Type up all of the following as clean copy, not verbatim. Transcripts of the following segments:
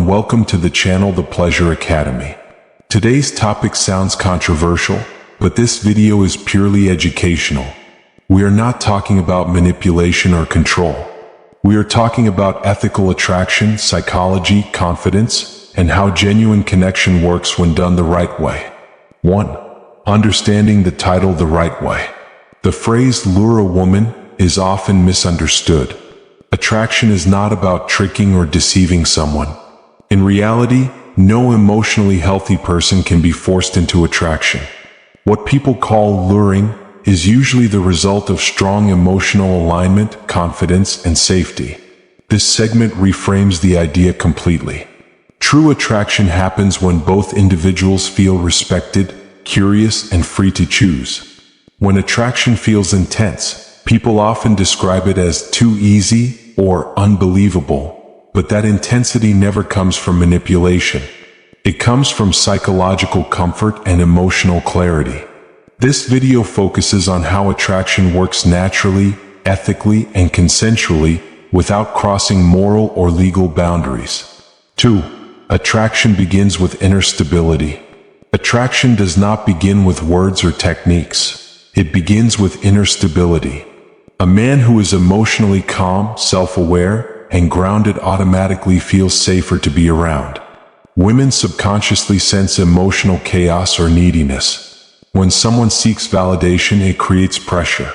and welcome to the channel The Pleasure Academy. Today's topic sounds controversial, but this video is purely educational. We are not talking about manipulation or control. We are talking about ethical attraction, psychology, confidence, and how genuine connection works when done the right way. 1. Understanding the title the right way. The phrase lure a woman is often misunderstood. Attraction is not about tricking or deceiving someone. In reality, no emotionally healthy person can be forced into attraction. What people call luring is usually the result of strong emotional alignment, confidence, and safety. This segment reframes the idea completely. True attraction happens when both individuals feel respected, curious, and free to choose. When attraction feels intense, people often describe it as too easy or unbelievable, but that intensity never comes from manipulation. It comes from psychological comfort and emotional clarity. This video focuses on how attraction works naturally, ethically, and consensually without crossing moral or legal boundaries. 2. Attraction begins with inner stability. Attraction does not begin with words or techniques. It begins with inner stability. A man who is emotionally calm, self-aware, and grounded automatically feels safer to be around. Women subconsciously sense emotional chaos or neediness. When someone seeks validation, it creates pressure.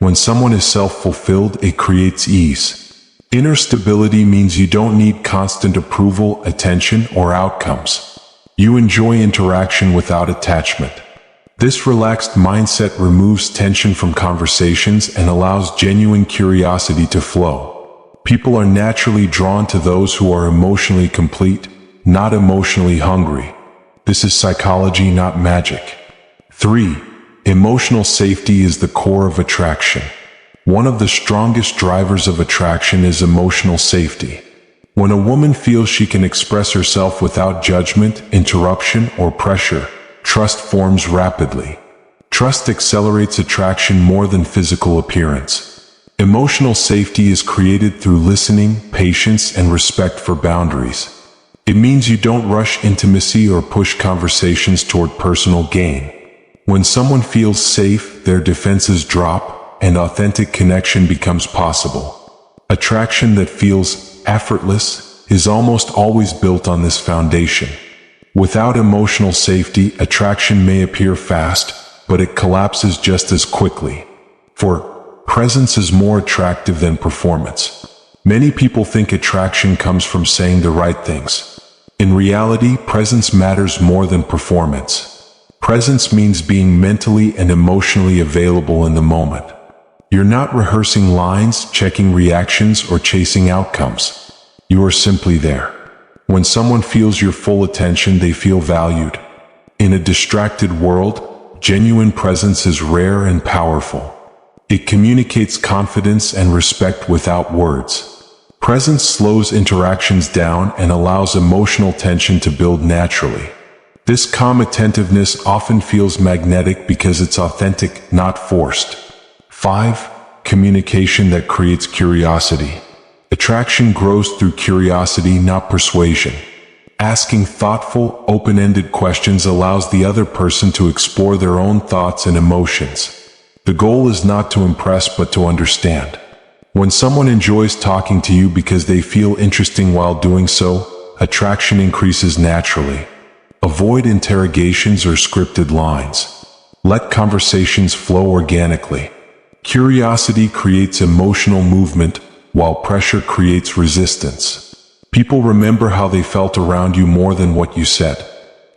When someone is self-fulfilled, it creates ease. Inner stability means you don't need constant approval, attention, or outcomes. You enjoy interaction without attachment. This relaxed mindset removes tension from conversations and allows genuine curiosity to flow. People are naturally drawn to those who are emotionally complete, not emotionally hungry. This is psychology, not magic. 3. Emotional safety is the core of attraction. One of the strongest drivers of attraction is emotional safety. When a woman feels she can express herself without judgment, interruption, or pressure, trust forms rapidly. Trust accelerates attraction more than physical appearance. Emotional safety is created through listening, patience, and respect for boundaries. It means you don't rush intimacy or push conversations toward personal gain. When someone feels safe, their defenses drop, and authentic connection becomes possible. Attraction that feels effortless is almost always built on this foundation. Without emotional safety, attraction may appear fast, but it collapses just as quickly. For presence is more attractive than performance. Many people think attraction comes from saying the right things. In reality, presence matters more than performance. Presence means being mentally and emotionally available in the moment. You're not rehearsing lines, checking reactions, or chasing outcomes. You are simply there. When someone feels your full attention, they feel valued. In a distracted world, genuine presence is rare and powerful. It communicates confidence and respect without words. Presence slows interactions down and allows emotional tension to build naturally. This calm attentiveness often feels magnetic because it's authentic, not forced. 5. Communication that creates curiosity. Attraction grows through curiosity, not persuasion. Asking thoughtful, open-ended questions allows the other person to explore their own thoughts and emotions. The goal is not to impress but to understand. When someone enjoys talking to you because they feel interesting while doing so, attraction increases naturally. Avoid interrogations or scripted lines. Let conversations flow organically. Curiosity creates emotional movement, while pressure creates resistance. People remember how they felt around you more than what you said.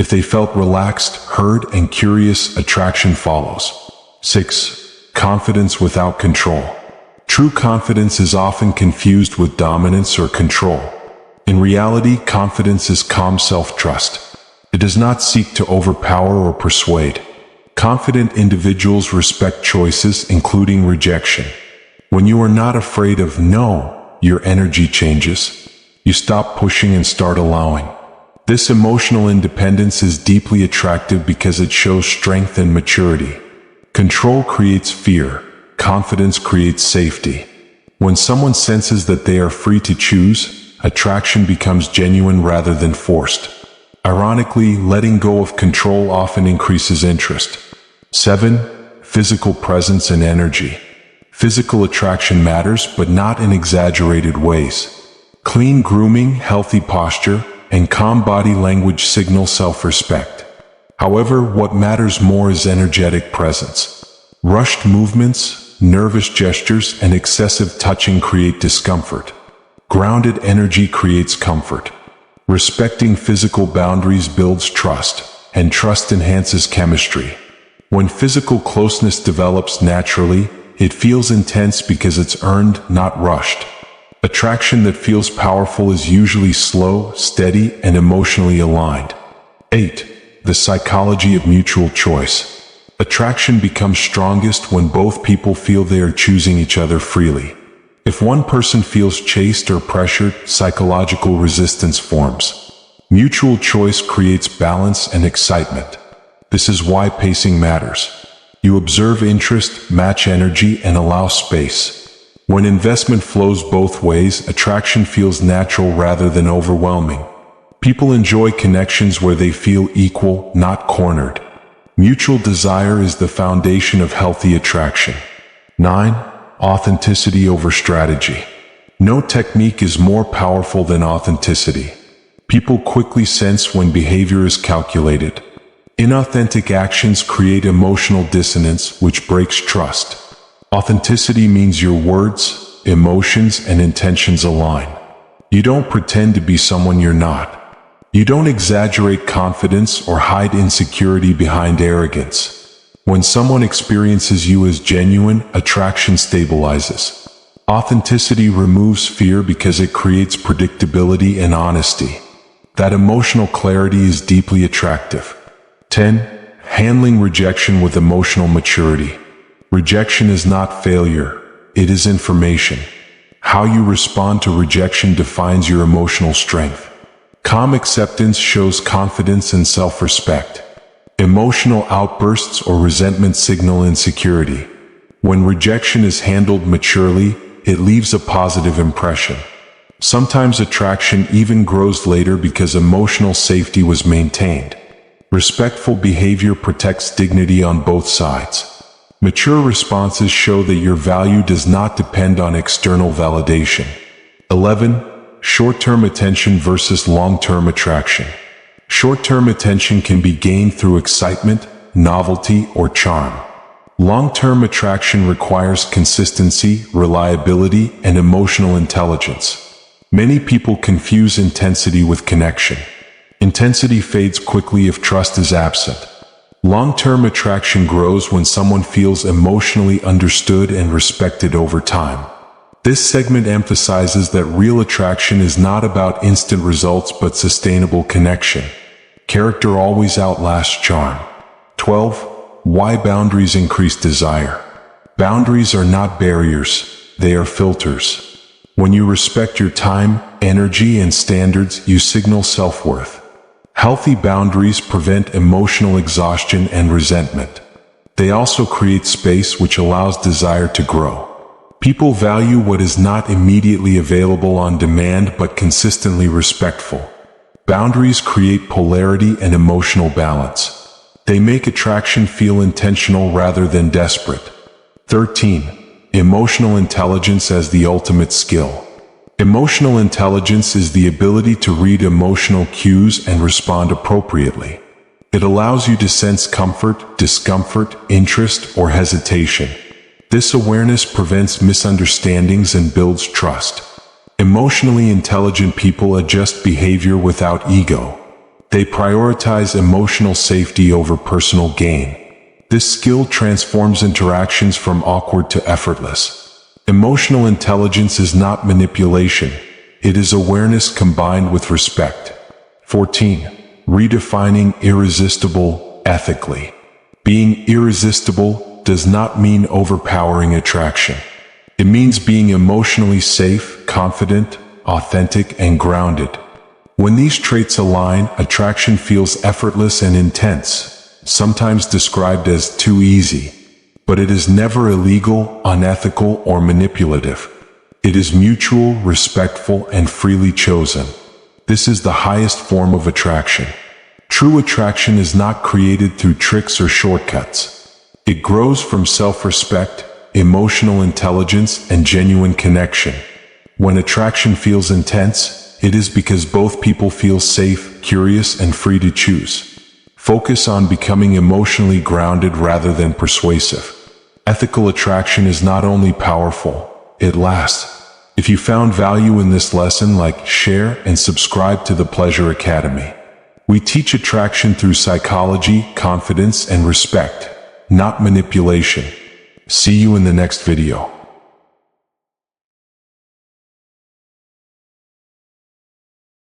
If they felt relaxed, heard, and curious, attraction follows. 6. Confidence without control. True confidence is often confused with dominance or control. In reality, confidence is calm self-trust. It does not seek to overpower or persuade. Confident individuals respect choices, including rejection. When you are not afraid of no, your energy changes. You stop pushing and start allowing. This emotional independence is deeply attractive because it shows strength and maturity. Control creates fear. Confidence creates safety. When someone senses that they are free to choose, attraction becomes genuine rather than forced. Ironically, letting go of control often increases interest. 7. Physical presence and energy. Physical attraction matters, but not in exaggerated ways. Clean grooming, healthy posture, and calm body language signal self-respect. However, what matters more is energetic presence. Rushed movements, nervous gestures, and excessive touching create discomfort. Grounded energy creates comfort. Respecting physical boundaries builds trust, and trust enhances chemistry. When physical closeness develops naturally, it feels intense because it's earned, not rushed. Attraction that feels powerful is usually slow, steady, and emotionally aligned. 8. The psychology of mutual choice. Attraction becomes strongest when both people feel they are choosing each other freely. If one person feels chased or pressured, psychological resistance forms. Mutual choice creates balance and excitement. This is why pacing matters. You observe interest, match energy, and allow space. When investment flows both ways, attraction feels natural rather than overwhelming. People enjoy connections where they feel equal, not cornered. Mutual desire is the foundation of healthy attraction. 9. Authenticity over strategy. No technique is more powerful than authenticity. People quickly sense when behavior is calculated. Inauthentic actions create emotional dissonance, which breaks trust. Authenticity means your words, emotions, and intentions align. You don't pretend to be someone you're not. You don't exaggerate confidence or hide insecurity behind arrogance. When someone experiences you as genuine, attraction stabilizes. Authenticity removes fear because it creates predictability and honesty. That emotional clarity is deeply attractive. 10. Handling rejection with emotional maturity. Rejection is not failure, it is information. How you respond to rejection defines your emotional strength. Calm acceptance shows confidence and self-respect. Emotional outbursts or resentment signal insecurity. When rejection is handled maturely, it leaves a positive impression. Sometimes attraction even grows later because emotional safety was maintained. Respectful behavior protects dignity on both sides. Mature responses show that your value does not depend on external validation. 11. Short-term attention versus long-term attraction. Short-term attention can be gained through excitement, novelty, or charm. Long-term attraction requires consistency, reliability, and emotional intelligence. Many people confuse intensity with connection. Intensity fades quickly if trust is absent. Long-term attraction grows when someone feels emotionally understood and respected over time. This segment emphasizes that real attraction is not about instant results but sustainable connection. Character always outlasts charm. 12. Why boundaries increase desire. Boundaries are not barriers, they are filters. When you respect your time, energy, and standards, you signal self-worth. Healthy boundaries prevent emotional exhaustion and resentment. They also create space which allows desire to grow. People value what is not immediately available on demand but consistently respectful. Boundaries create polarity and emotional balance. They make attraction feel intentional rather than desperate. 13. Emotional intelligence as the ultimate skill. Emotional intelligence is the ability to read emotional cues and respond appropriately. It allows you to sense comfort, discomfort, interest, or hesitation. This awareness prevents misunderstandings and builds trust. Emotionally intelligent people adjust behavior without ego. They prioritize emotional safety over personal gain. This skill transforms interactions from awkward to effortless. Emotional intelligence is not manipulation. It is awareness combined with respect. 14. Redefining irresistible ethically. Being irresistible does not mean overpowering attraction. It means being emotionally safe, confident, authentic, and grounded. When these traits align, attraction feels effortless and intense, sometimes described as too easy. But it is never illegal, unethical, or manipulative. It is mutual, respectful, and freely chosen. This is the highest form of attraction. True attraction is not created through tricks or shortcuts. It grows from self-respect, emotional intelligence, and genuine connection. When attraction feels intense, it is because both people feel safe, curious, and free to choose. Focus on becoming emotionally grounded rather than persuasive. Ethical attraction is not only powerful, it lasts. If you found value in this lesson, like, share, and subscribe to the Pleasure Academy. We teach attraction through psychology, confidence, and respect, not manipulation. See you in the next video.